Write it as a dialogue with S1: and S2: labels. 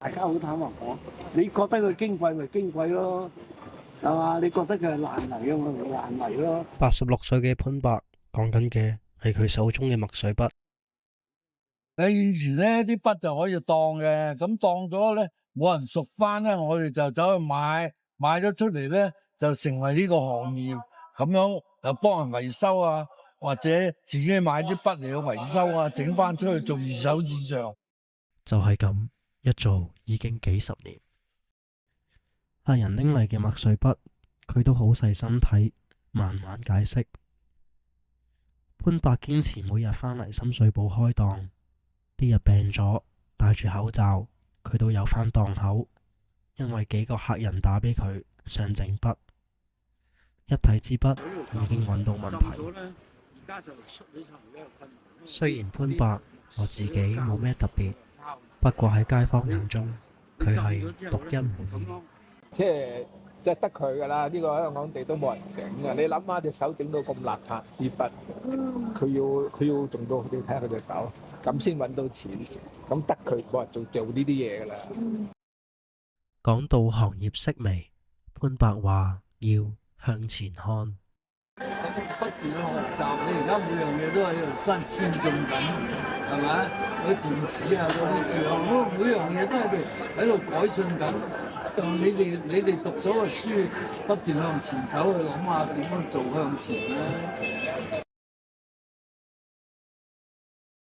S1: 大家好坦白講，你覺得佢矜貴咪矜貴咯，係嘛？你覺得佢係爛泥嘅咪爛泥咯。
S2: 86歲嘅潘伯講緊嘅係佢手中嘅墨水筆。
S3: 你以前咧啲筆就可以當嘅，咁當咗咧冇人熟翻咧，我哋就走去買咗出嚟咧，就成為呢個行業，咁樣又幫人維修啊，或者自己買啲筆嚟去維修啊，整翻出去做二手市場。
S2: 就係咁，一做已經幾十年。客人拎嚟嘅墨水筆，佢都好細心睇，慢慢解釋。潘伯堅持每日返嚟深水埗開檔，啲日病咗，戴住口罩，佢都有返檔口。因為幾個客人打俾佢想整筆，一睇支筆已經揾到問題。雖然潘伯我自己冇咩特別，不過喺街坊眼中，佢係獨一無二。
S4: 即係得佢㗎啦，呢個香港地都冇人整㗎。你諗下隻手整到咁邋遢支筆，佢要做到你睇下佢隻手，咁先揾到錢。咁得佢冇人做呢啲嘢㗎啦。
S2: 講到行業式微，潘伯話要向前看。
S3: 不斷去學習，你而家每樣嘢都喺度先進緊，係咪？嗰啲電子啊，嗰啲字啊，每樣嘢都喺度改進緊。你哋讀咗個書，不斷向前走去諗下點樣做向前咧。